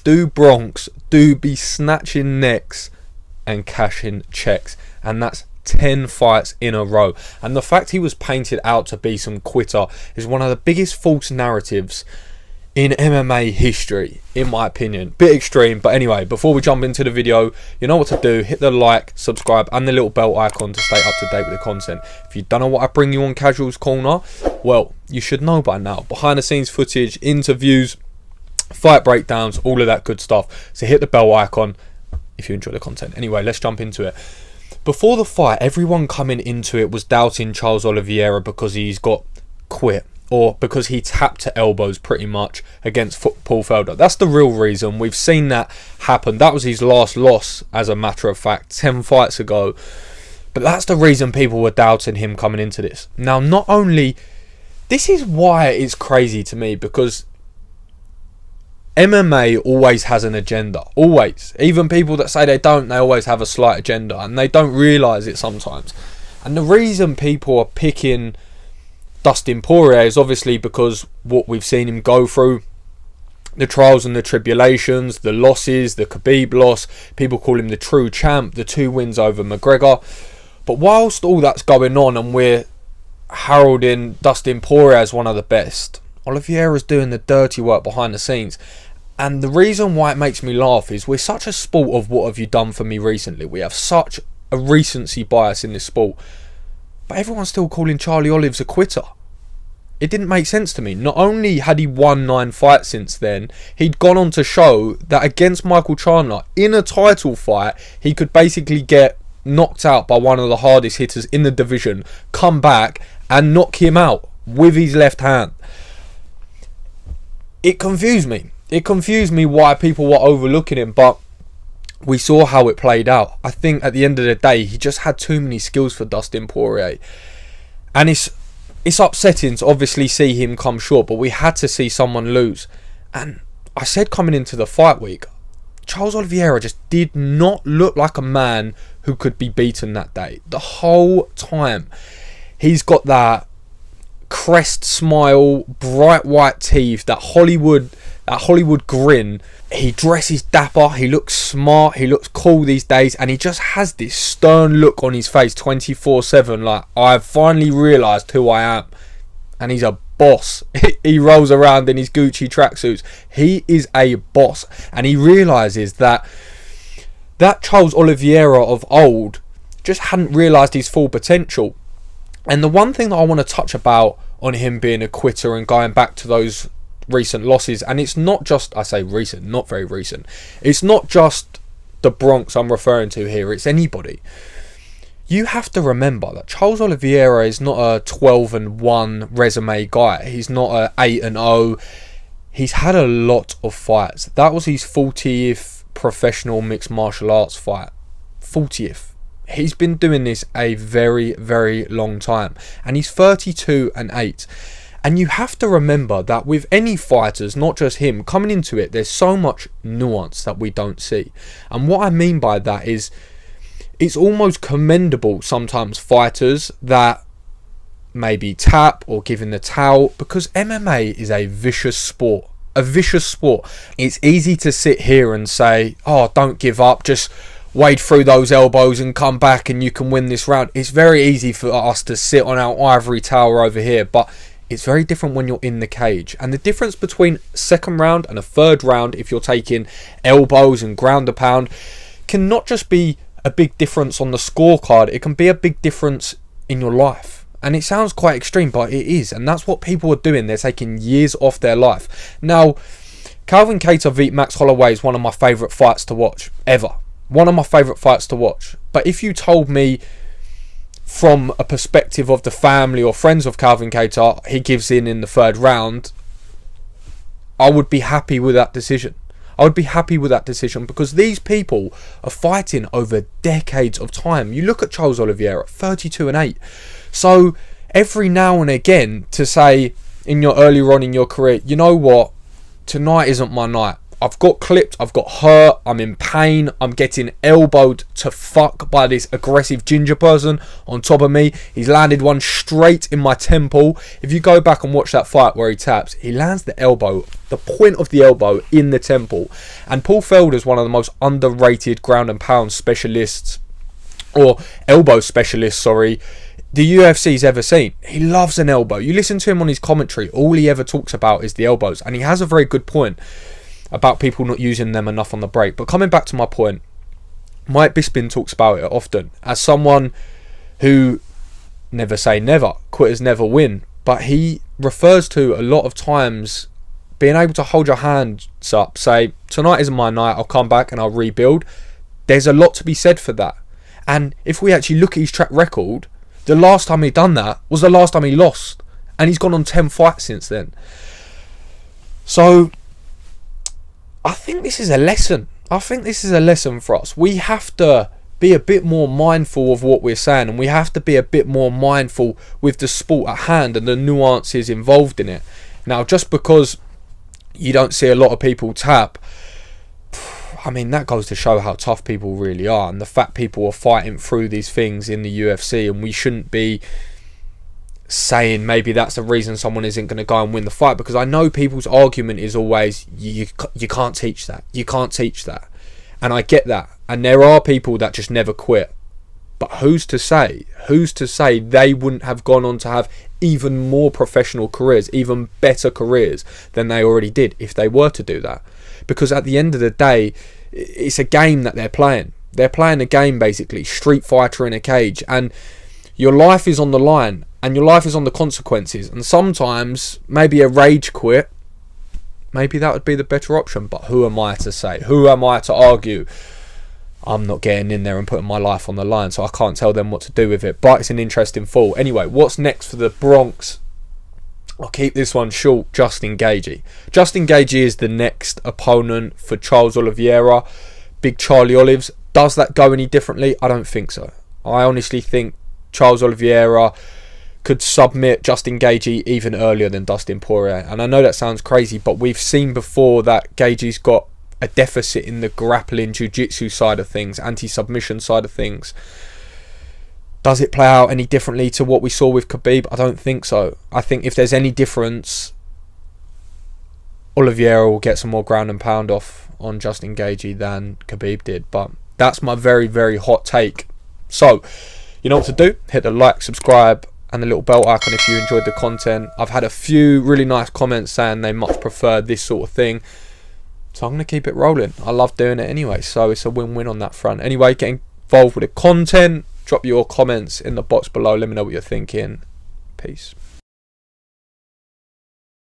do Bronx, do be snatching necks and cashing checks. And that's 10 fights in a row. And the fact he was painted out to be some quitter is one of the biggest false narratives in MMA history, in my opinion. Bit extreme, but anyway, before we jump into the video, you know what to do. Hit the like, subscribe, and the little bell icon to stay up to date with the content. If you don't know what I bring you on Casuals Corner, well, you should know by now. Behind the scenes footage, interviews, fight breakdowns, all of that good stuff. So hit the bell icon if you enjoy the content. Anyway, let's jump into it. Before the fight, everyone coming into it was doubting Charles Oliveira because he's got quit, or because he tapped to elbows pretty much against Paul Felder. That's the real reason. We've seen that happen. That was his last loss, as a matter of fact, 10 fights ago. But that's the reason people were doubting him coming into this. Now, not only... This is why it's crazy to me, because MMA always has an agenda. Always. Even people that say they don't, they always have a slight agenda. And they don't realise it sometimes. And the reason people are picking Dustin Poirier is obviously because what we've seen him go through, the trials and the tribulations, the losses, the Khabib loss. People call him the true champ, the 2 wins over McGregor. But whilst all that's going on and we're heralding Dustin Poirier as one of the best, Oliveira's doing the dirty work behind the scenes. And the reason why it makes me laugh is we're such a sport of what have you done for me recently. We have such a recency bias in this sport. But everyone's still calling Charlie Olives a quitter. It didn't make sense to me. Not only had he won 9 fights since then, he'd gone on to show that against Michael Chandler, in a title fight, he could basically get knocked out by one of the hardest hitters in the division, come back and knock him out with his left hand. It confused me. It confused me why people were overlooking him, but we saw how it played out. I think at the end of the day, he just had too many skills for Dustin Poirier. And it's upsetting to obviously see him come short, but we had to see someone lose. And I said coming into the fight week, Charles Oliveira just did not look like a man who could be beaten that day. The whole time. He's got that crest smile, bright white teeth, that Hollywood grin. He dresses dapper, he looks smart, he looks cool these days, and he just has this stern look on his face 24/7, like, I've finally realised who I am. And he's a boss. He rolls around in his Gucci tracksuits. He is a boss, and he realises that Charles Oliveira of old just hadn't realised his full potential. And the one thing that I want to touch about on him being a quitter and going back to those recent losses, and it's not just, I say recent, not very recent, it's not just the Bronx I'm referring to here, it's anybody. You have to remember that Charles Oliveira is not a 12-1 resume guy. He's not a 8-0. He's had a lot of fights. That was his 40th professional mixed martial arts fight. 40th. He's been doing this a very, very long time. And he's 32-8. And you have to remember that with any fighters, not just him, coming into it, there's so much nuance that we don't see. And what I mean by that is, it's almost commendable sometimes fighters that maybe tap or give in the towel, because MMA is a vicious sport. A vicious sport. It's easy to sit here and say, oh, don't give up, just wade through those elbows and come back and you can win this round. It's very easy for us to sit on our ivory tower over here, but it's very different when you're in the cage. And the difference between second round and a third round, if you're taking elbows and ground and pound, can not just be a big difference on the scorecard, it can be a big difference in your life. And it sounds quite extreme, but it is. And that's what people are doing. They're taking years off their life. Now, Calvin Kattar v Max Holloway is one of my favourite fights to watch, ever. One of my favourite fights to watch. But if you told me from a perspective of the family or friends of Calvin Kattar, he gives in the third round, I would be happy with that decision. I would be happy with that decision, because these people are fighting over decades of time. You look at Charles Oliveira, 32-8. So every now and again to say in your earlier on in your career, you know what, tonight isn't my night. I've got clipped, I've got hurt, I'm in pain, I'm getting elbowed to fuck by this aggressive ginger person on top of me. He's landed one straight in my temple. If you go back and watch that fight where he taps, he lands the elbow, the point of the elbow in the temple. And Paul Felder's one of the most underrated ground and pound specialists, or elbow specialists, sorry, the UFC's ever seen. He loves an elbow. You listen to him on his commentary, all he ever talks about is the elbows. And he has a very good point about people not using them enough on the break. But coming back to my point, Mike Bisping talks about it often as someone who, never say never, quitters never win, but he refers to a lot of times being able to hold your hands up, say, tonight isn't my night, I'll come back and I'll rebuild. There's a lot to be said for that. And if we actually look at his track record, the last time he done that was the last time he lost, and he's gone on 10 fights since then. So I think this is a lesson. I think this is a lesson for us. We have to be a bit more mindful of what we're saying, and we have to be a bit more mindful with the sport at hand and the nuances involved in it. Now, just because you don't see a lot of people tap, I mean, that goes to show how tough people really are, and the fact people are fighting through these things in the UFC, and we shouldn't be saying maybe that's the reason someone isn't going to go and win the fight, because I know people's argument is always you can't teach that, you can't teach that, and I get that, and there are people that just never quit, but who's to say they wouldn't have gone on to have even more professional careers, even better careers than they already did if they were to do that? Because at the end of the day, it's a game that they're playing a game, basically, Street Fighter in a cage, and your life is on the line, and your life is on the consequences. And sometimes maybe a rage quit, maybe that would be the better option. But who am I to say? Who am I to argue? I'm not getting in there and putting my life on the line, so I can't tell them what to do with it. But it's an interesting fall. Anyway, what's next for the Bronx? I'll keep this one short. Justin Gaethje. Justin Gaethje is the next opponent for Charles Oliveira. Big Charlie Olives. Does that go any differently? I don't think so. I honestly think Charles Oliveira could submit Justin Gaethje even earlier than Dustin Poirier. And I know that sounds crazy, but we've seen before that Gaethje's got a deficit in the grappling jiu-jitsu side of things, anti-submission side of things. Does it play out any differently to what we saw with Khabib? I don't think so. I think if there's any difference, Oliveira will get some more ground and pound off on Justin Gaethje than Khabib did. But that's my very, very hot take. So, you know what to do. Hit the like, subscribe, and the little bell icon if you enjoyed the content. I've had a few really nice comments saying they much prefer this sort of thing. So I'm going to keep it rolling. I love doing it anyway. So it's a win-win on that front. Anyway, get involved with the content. Drop your comments in the box below. Let me know what you're thinking. Peace.